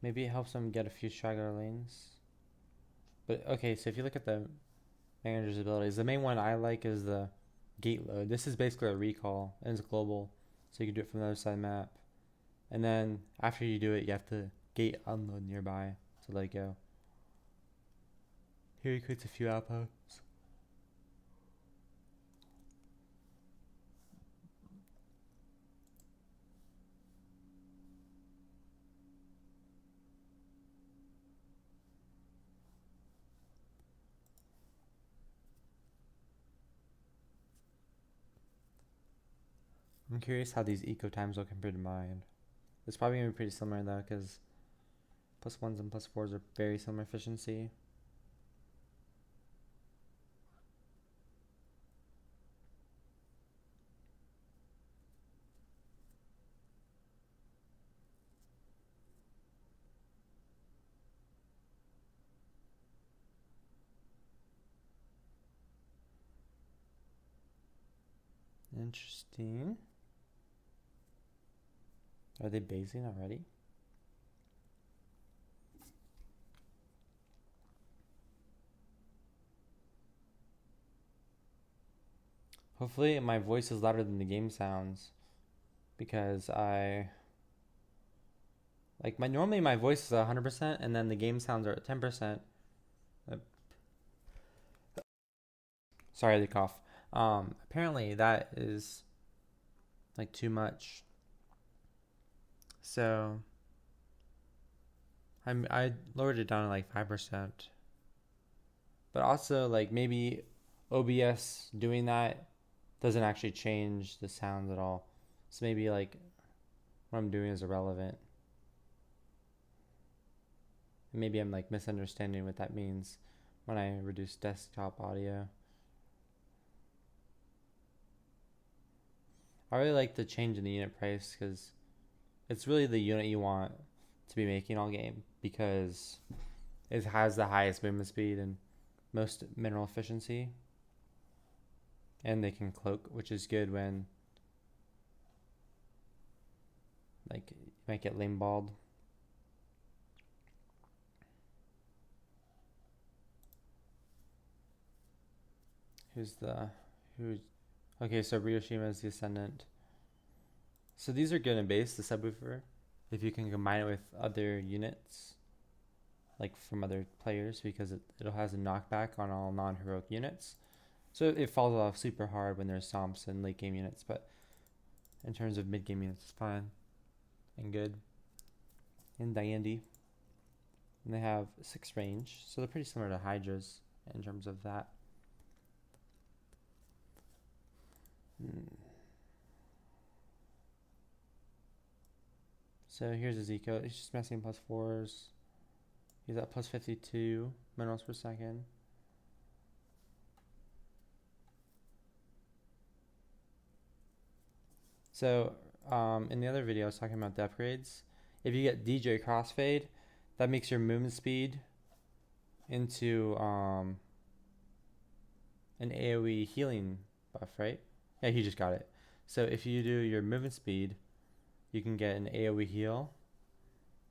Maybe it helps them get a few straggler lanes. But okay, so if you look at the manager's abilities, the main one I like is the gate load. This is basically a recall and it's global, so you can do it from the other side of the map. And then after you do it, you have to gate unload nearby to let it go. Here he creates a few outposts. I'm curious how these eco times will compare to mine. It's probably going to be pretty similar though, because +1s and +4s are very similar efficiency. Interesting. Are they basing already? Hopefully my voice is louder than the game sounds, because normally my voice is 100% and then the game sounds are at 10%. Sorry, the cough. Apparently that is like too much. So I lowered it down to like 5%. But also like maybe OBS doing that doesn't actually change the sound at all. So maybe like what I'm doing is irrelevant. Maybe I'm like misunderstanding what that means when I reduce desktop audio. I really like the change in the unit price because it's really the unit you want to be making all game, because it has the highest movement speed and most mineral efficiency. And they can cloak, which is good when like you might get lame balled. Who's okay, so Ryoshima is the Ascendant. So these are good in base, the subwoofer, if you can combine it with other units, like from other players, because it has a knockback on all non-heroic units. So it falls off super hard when there's Somps and late game units, but in terms of mid game units, it's fine and good. And Dandy. And they have 6 range, so they're pretty similar to Hydra's in terms of that. So here's his eco. He's just messing +4s. He's at +52 minerals per second. So in the other video, I was talking about the upgrades. If you get DJ Crossfade, that makes your movement speed into an AoE healing buff, right? Yeah, he just got it. So if you do your movement speed, you can get an AoE heal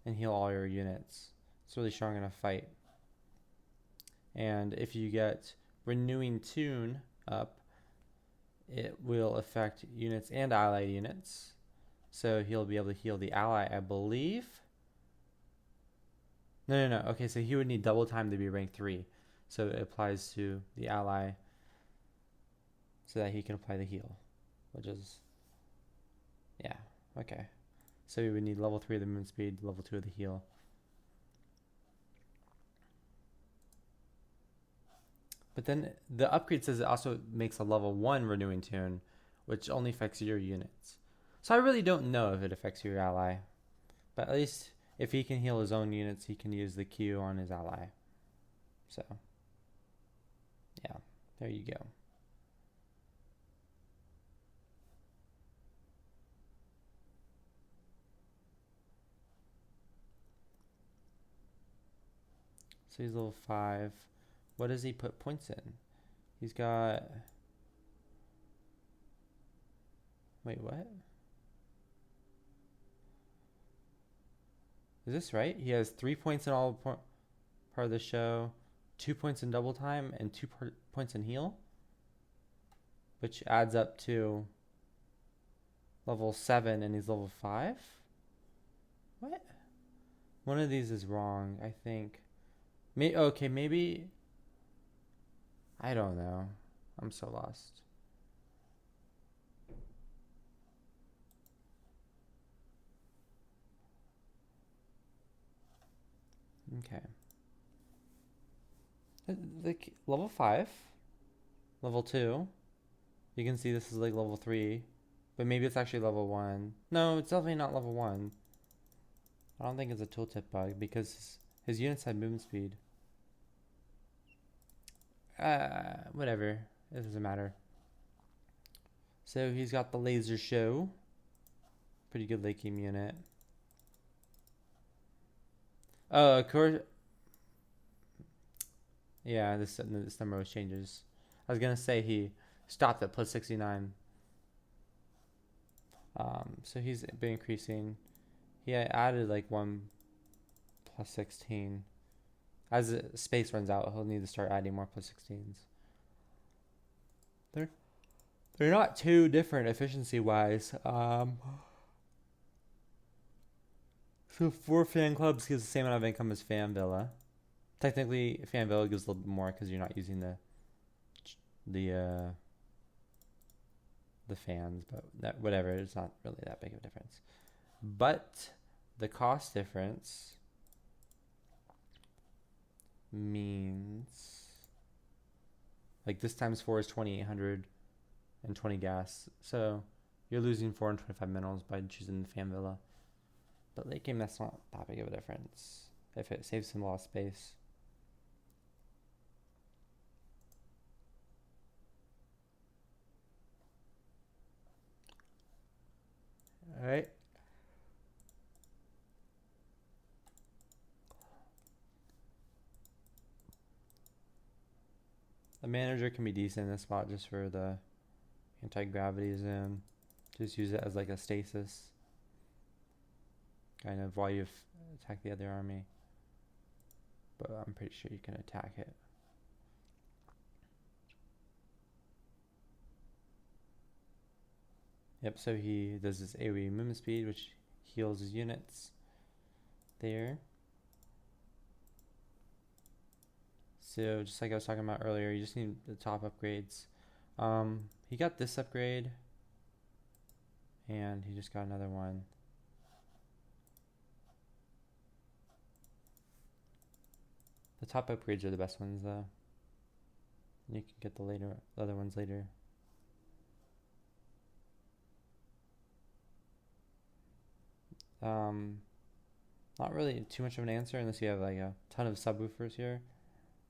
and heal all your units. It's really strong in a fight. And if you get Renewing Tune up, it will affect units and allied units. So he'll be able to heal the ally, I believe. No. Okay, so he would need double time to be rank 3. So it applies to the ally so that he can apply the heal, which is, yeah, okay. So we would need level 3 of the movement speed, level 2 of the heal. But then the upgrade says it also makes a level 1 Renewing Tune, which only affects your units. So I really don't know if it affects your ally. But at least if he can heal his own units, he can use the Q on his ally. So, yeah, there you go. So he's level 5. What does he put points in? He's got... Wait, what? Is this right? He has 3 points in part of the show, 2 points in double time, and points in heal, which adds up to level 7, and he's level 5. What? One of these is wrong, I think. Okay, maybe. I don't know. I'm so lost. Okay. Like level 5, level 2. You can see this is like level 3, but maybe it's actually level 1. No, it's definitely not level 1. I don't think it's a tooltip bug because his units had movement speed. Whatever. It doesn't matter. So he's got the laser show. Pretty good late game unit. Oh, of course. Yeah, this number always changes. I was gonna say he stopped at plus 69. So he's been increasing. He added like 1 plus 16. As the space runs out, he'll need to start adding more plus 16s. They're not too different efficiency wise. So 4 fan clubs gives the same amount of income as fan villa. Technically, fan villa gives a little bit more because you're not using the fans, but whatever. It's not really that big of a difference. But the cost difference means like this times 4 is 2,800 and 20 gas. So you're losing 425 minerals by choosing the fan villa. But late game, that's not that big of a difference if it saves some lost space. All right. The manager can be decent in this spot just for the anti-gravity zone. Just use it as like a stasis. Kind of while you attack the other army. But I'm pretty sure you can attack it. Yep, so he does this AoE movement speed, which heals his units there. So just like I was talking about earlier, you just need the top upgrades. He got this upgrade, and he just got another one. The top upgrades are the best ones, though. You can get the other ones later. Not really too much of an answer unless you have like a ton of subwoofers here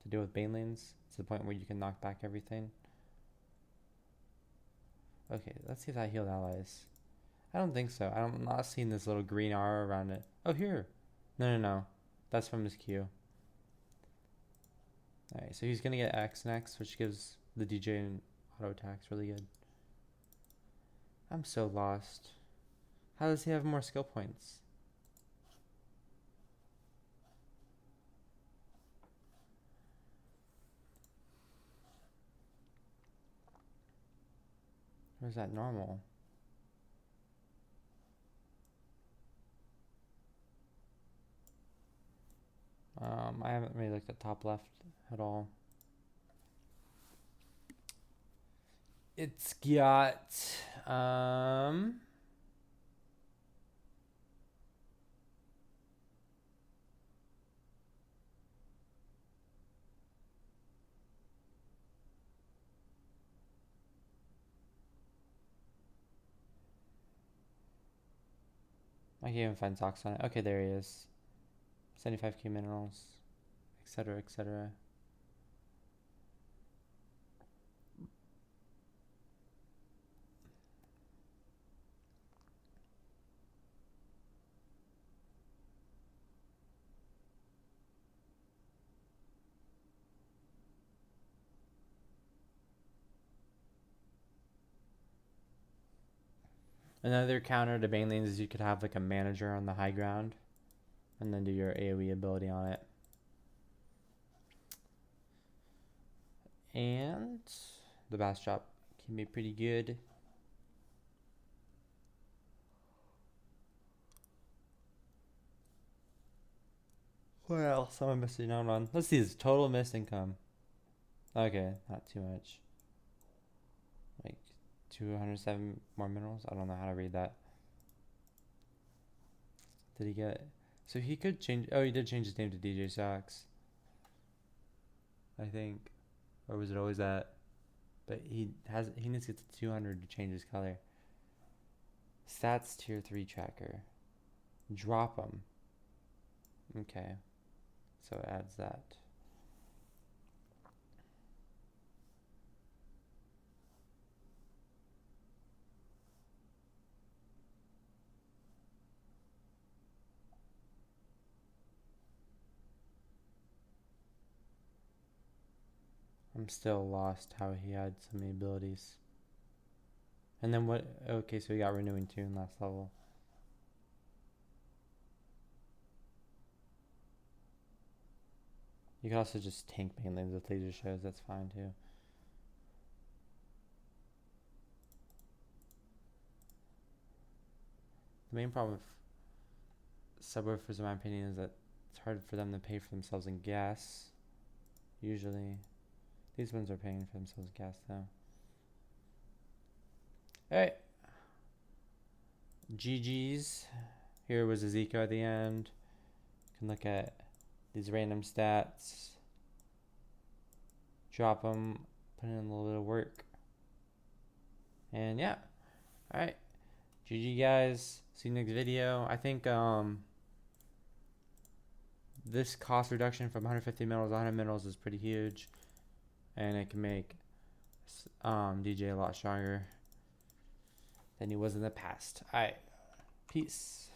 to deal with banelings to the point where you can knock back everything. Okay, let's see if that healed allies. I don't think so. I'm not seeing this little green R around it. Oh, here. No. That's from his Q. Alright, so he's going to get X next, which gives the DJ and auto attacks really good. I'm so lost. How does he have more skill points? Or is that normal? I haven't really looked at top left at all. It's got I can't even find socks on it. Okay, there he is. 75k minerals, etc., etc. Another counter to banelings is you could have like a manager on the high ground and then do your AoE ability on it. And the bass drop can be pretty good. What else am I missing out on? Let's see his total missed income. Okay, not too much. Like 207 more minerals? I don't know how to read that. Did he get... So he could change... Oh, he did change his name to DJ Socks, I think. Or was it always that? But he needs to get to 200 to change his color. Stats tier 3 tracker. Drop him. Okay. So it adds that. I'm still lost how he had so many abilities. And then what? Okay, so he got Renewing Tune last level. You can also just tank mainlanes with laser shows, that's fine too. The main problem with subwoofers, in my opinion, is that it's hard for them to pay for themselves in gas. Usually. These ones are paying for themselves in gas though. Alright. GG's. Here was Ezekiel at the end. You can look at these random stats. Drop them. Put in a little bit of work. And yeah. Alright. GG guys. See you next video. I think this cost reduction from 150 minerals to 100 minerals is pretty huge. And it can make DJ a lot stronger than he was in the past. Alright. Peace.